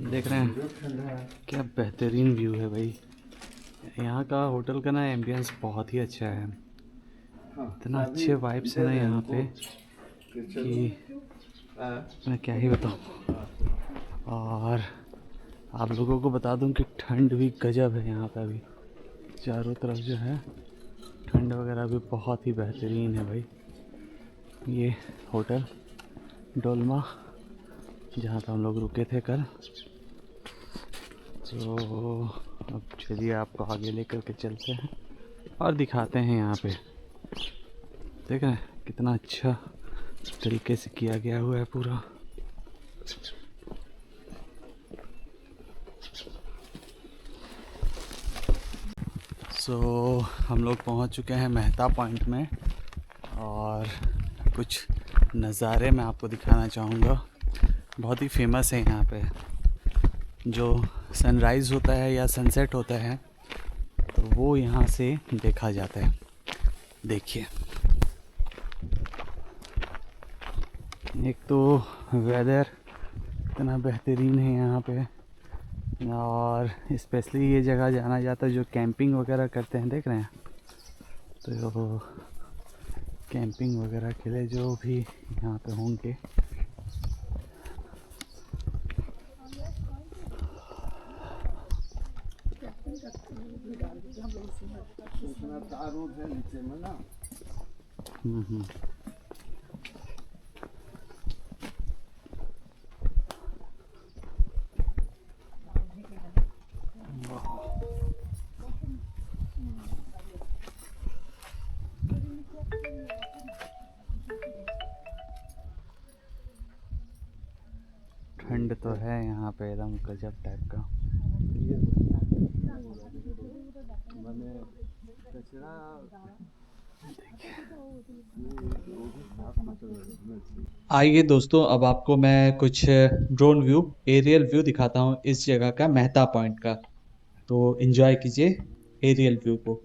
देख रहे हैं क्या बेहतरीन व्यू है भाई। यहाँ का होटल का ना एम्बियंस बहुत ही अच्छा है, इतना अच्छे वाइब्स है ना यहाँ पे कि मैं क्या ही बताऊँ। और आप लोगों को बता दूं कि ठंड भी गजब है यहाँ पे। अभी चारों तरफ जो है ठंड वगैरह भी बहुत ही बेहतरीन है भाई। ये होटल डोलमा जहाँ पे हम लोग रुके थे कल। तो अब चलिए आपको आगे लेकर के चलते हैं और दिखाते हैं यहाँ पे। देख रहे हैं कितना अच्छा तरीके से किया गया हुआ है पूरा। सो हम लोग पहुँच चुके हैं मेहता पॉइंट में और कुछ नज़ारे मैं आपको दिखाना चाहूँगा। बहुत ही फेमस है यहाँ पे, जो सनराइज़ होता है या सनसेट होता है तो वो यहाँ से देखा जाता है। देखिए, एक तो वेदर इतना बेहतरीन है यहाँ पे, और स्पेशली ये जगह जाना जाता है जो कैंपिंग वगैरह करते हैं। देख रहे हैं तो कैंपिंग वगैरह के लिए जो भी यहाँ पे होंगे। ठंड तो है यहाँ पे एकदम गजब टाइप का। आइए दोस्तों, अब आपको मैं कुछ ड्रोन व्यू, एरियल व्यू दिखाता हूँ इस जगह का, मेहता पॉइंट का। तो एंजॉय कीजिए एरियल व्यू को।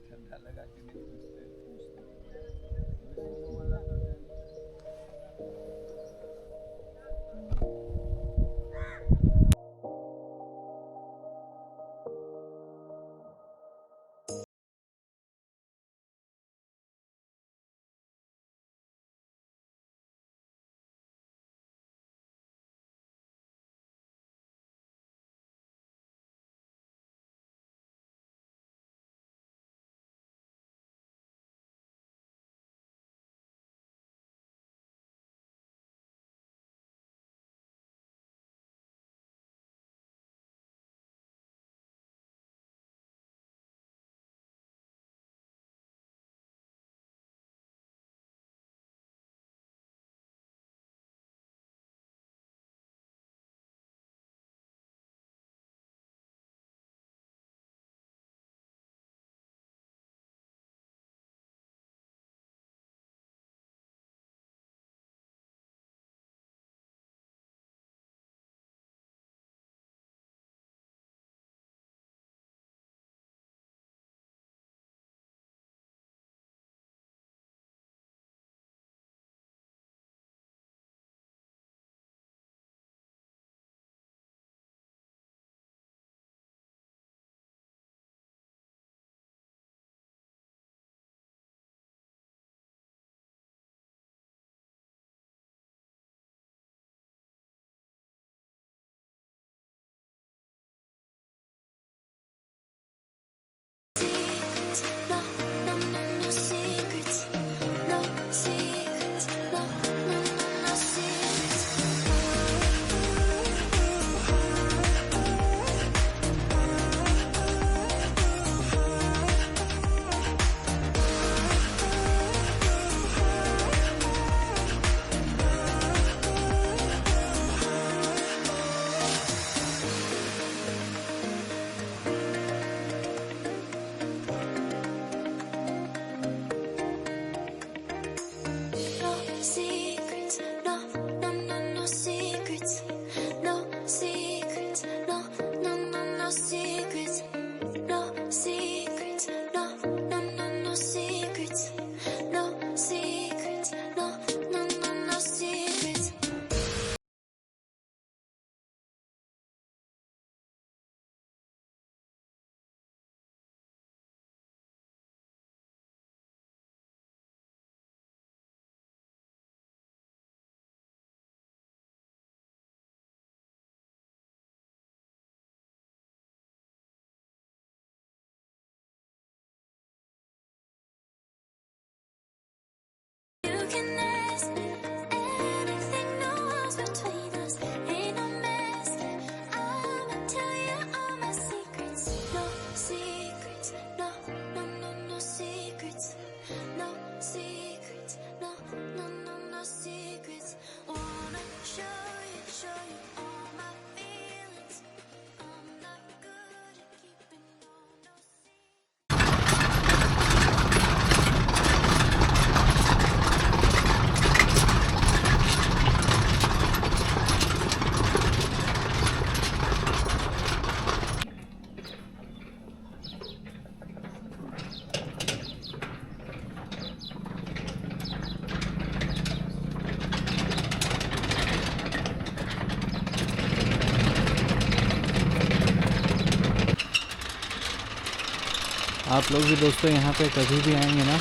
आप लोग भी दोस्तों यहाँ पे कभी भी आएंगे ना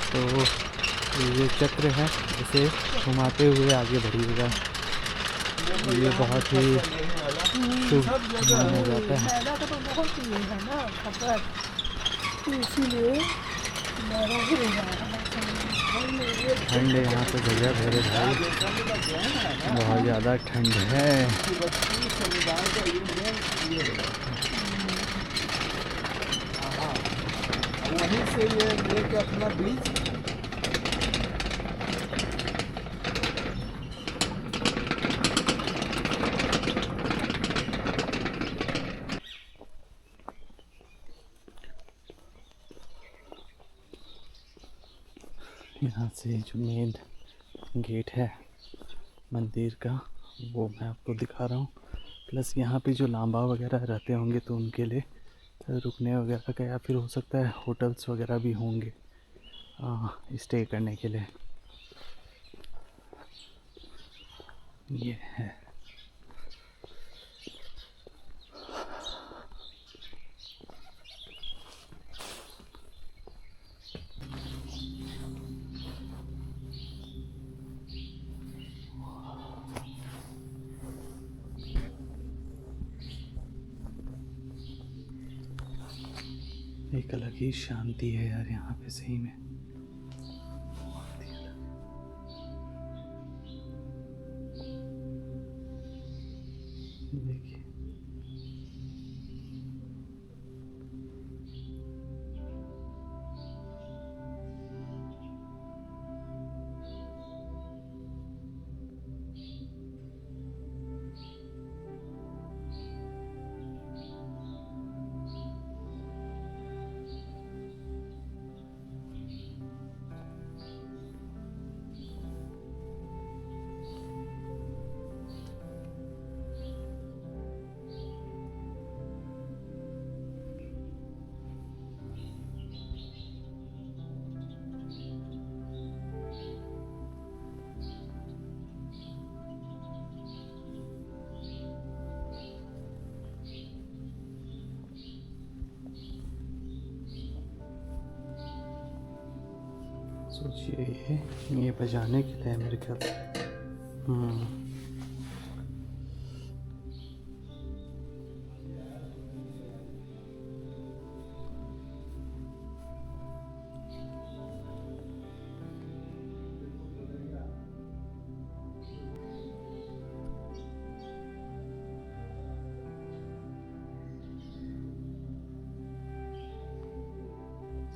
तो ये चक्र है इसे घुमाते हुए आगे बढ़िएगा। ये बहुत ही शुभ माना जाता है। मैदा का तो बहुत ही है ना खबर, तो इसीलिए मैदा भी हो रहा है। ठंड है यहाँ पे गजब है रे भाई, बहुत ज़्यादा ठंड है। वहीं से ये लेके अपना बीज यहाँ से जो मेन गेट है मंदिर का वो मैं आपको दिखा रहा हूँ। प्लस यहाँ पे जो लांबा वगैरह रहते होंगे तो उनके लिए रुकने वगैरह का या फिर हो सकता है होटल्स वगैरह भी होंगे स्टे करने के लिए। ये है एक अलग ही शांति है यार यहाँ पे सही में। देखिए सोचिए ये बजाने के लिए मेरे ख्याल से।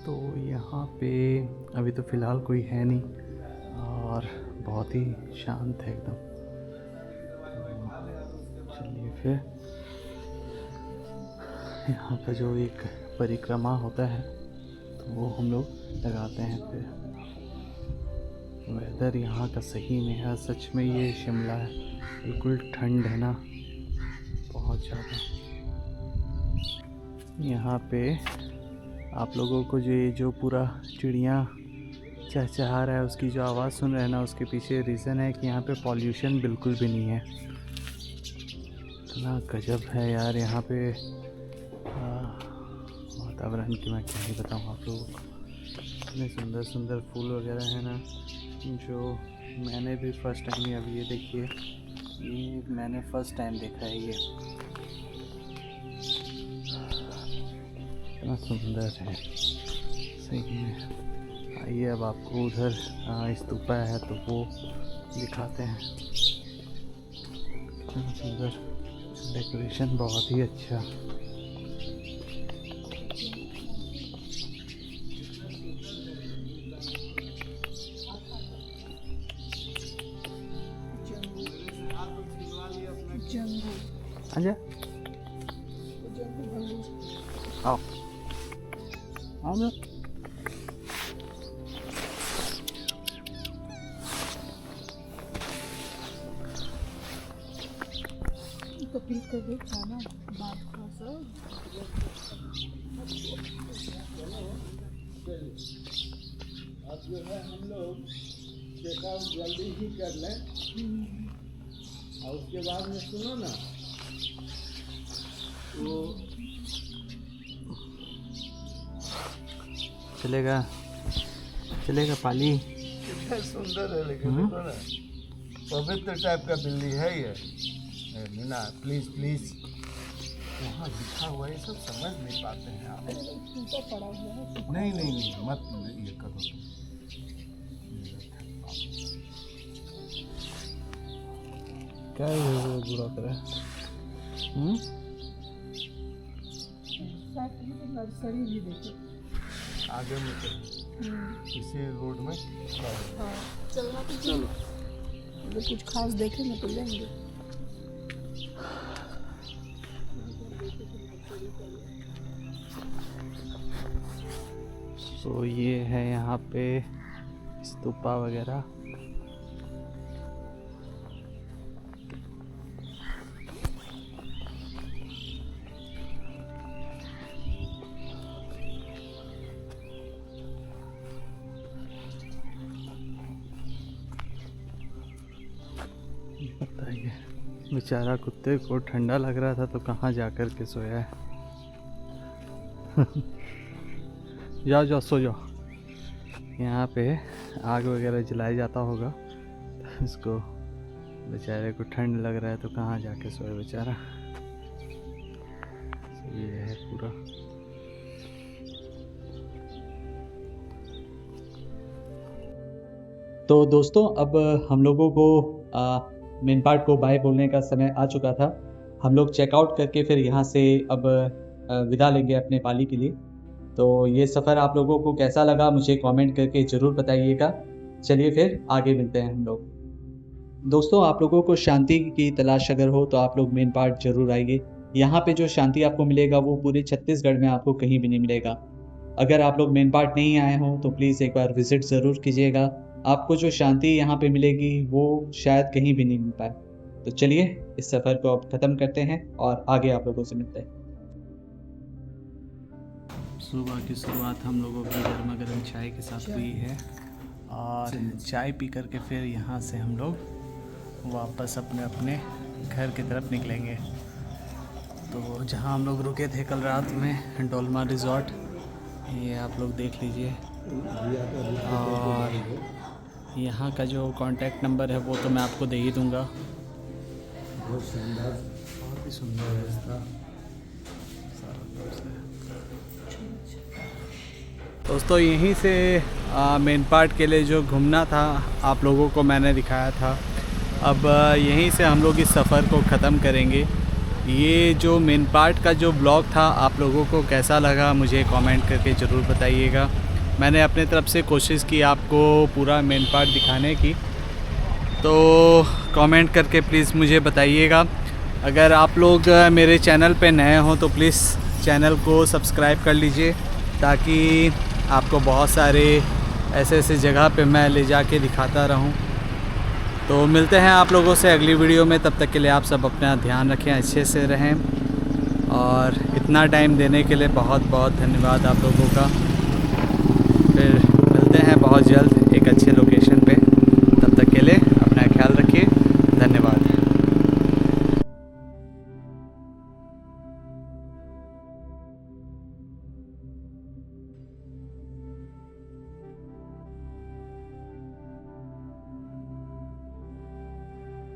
तो यहाँ पे अभी तो फ़िलहाल कोई है नहीं और बहुत ही शांत है एकदम। चलिए फिर यहाँ का जो एक परिक्रमा होता है तो वो हम लोग लगाते हैं। फिर वेदर यहाँ का सही में है, सच में ये शिमला है, बिल्कुल ठंड है ना बहुत ज़्यादा। यहाँ पे आप लोगों को जो पूरा चिड़िया चहचहा रहा है उसकी जो आवाज़ सुन रहे हैं ना उसके पीछे रीज़न है कि यहाँ पे पॉल्यूशन बिल्कुल भी नहीं है। इतना गजब है यार यहाँ पे वातावरण की मैं क्या ही बताऊँ आप लोगों को। इतने सुंदर सुंदर फूल वगैरह हैं ना जो मैंने भी फ़र्स्ट टाइम ही, अभी ये देखिए ये मैंने फ़र्स्ट टाइम देखा है ये, इतना सुंदर है सही में। आइए अब आपको उधर स्तूपा है तो वो दिखाते हैं। कितना सुंदर डेकोरेशन, बहुत ही अच्छा। आजा आओ आओ ना। कभी कभी खाना बात का सब अब जो है हम लोग चेकआउट जल्दी ही कर लें और उसके बाद में सुनो ना वो चलेगा चलेगा पाली। कितना सुंदर है, लेकिन देखो ना, पवित्र टाइप का बिल्ली है ये। मीना प्लीज प्लीज, वहाँ लिखा हुआ है, ये सब समझ नहीं पाते हैं आप। नहीं नहीं नहीं, मत ये करो तुम। क्या बुरा करे। नर्सरी भी देखो आगे में इसी रोड में। हाँ चलना तो चलो, अगर कुछ खास देखेंगे तो लेंगे। तो ये है यहाँ पे स्तूपा वगैरह। बताइए, बेचारा कुत्ते को ठंडा लग रहा था तो कहाँ जा कर के सोया है। जाओ जाओ सो जाओ। यहाँ पे आग वगैरह जलाया जाता होगा, तो इसको बेचारे को ठंड लग रहा है तो कहाँ जाके सोए बेचारा। ये है पूरा। तो दोस्तों अब हम लोगों को मेन पार्ट को बाय बोलने का समय आ चुका था। हम लोग चेकआउट करके फिर यहाँ से अब विदा लेंगे अपने पाली के लिए। तो ये सफ़र आप लोगों को कैसा लगा मुझे कमेंट करके ज़रूर बताइएगा। चलिए फिर आगे मिलते हैं हम लोग। दोस्तों आप लोगों को शांति की तलाश अगर हो तो आप लोग मेन पार्ट ज़रूर आइए। यहाँ पे जो शांति आपको मिलेगा वो पूरे छत्तीसगढ़ में आपको कहीं भी नहीं मिलेगा। अगर आप लोग मेन पार्ट नहीं आए हों तो प्लीज़ एक बार विज़िट ज़रूर कीजिएगा। आपको जो शांति यहाँ पे मिलेगी वो शायद कहीं भी नहीं मिल पाए। तो चलिए इस सफ़र को अब ख़त्म करते हैं और आगे आप लोगों से मिलते हैं। सुबह की शुरुआत हम लोगों की गर्मा गर्म चाय के साथ हुई है और चाय पी करके फिर यहाँ से हम लोग वापस अपने अपने घर की तरफ निकलेंगे। तो जहाँ हम लोग रुके थे कल रात में डोलमा रिज़ॉर्ट, ये आप लोग देख लीजिए। और यहाँ का जो कांटेक्ट नंबर है वो तो मैं आपको दे ही दूँगा। बहुत शानदार, बहुत ही सुंदर है इसका। दोस्तों यहीं से मेन पार्ट के लिए जो घूमना था आप लोगों को मैंने दिखाया था। अब यहीं से हम लोग इस सफ़र को ख़त्म करेंगे। ये जो मेन पार्ट का जो ब्लॉग था आप लोगों को कैसा लगा मुझे कमेंट करके ज़रूर बताइएगा। मैंने अपने तरफ से कोशिश की आपको पूरा मेन पार्ट दिखाने की, तो कमेंट करके प्लीज़ मुझे बताइएगा। अगर आप लोग मेरे चैनल पे नए हों तो प्लीज़ चैनल को सब्सक्राइब कर लीजिए, ताकि आपको बहुत सारे ऐसे जगह पे मैं ले जाके दिखाता रहूं। तो मिलते हैं आप लोगों से अगली वीडियो में। तब तक के लिए आप सब अपना ध्यान रखें, अच्छे से रहें, और इतना टाइम देने के लिए बहुत बहुत धन्यवाद आप लोगों का। फिर मिलते हैं बहुत जल्द एक अच्छे लोकेशन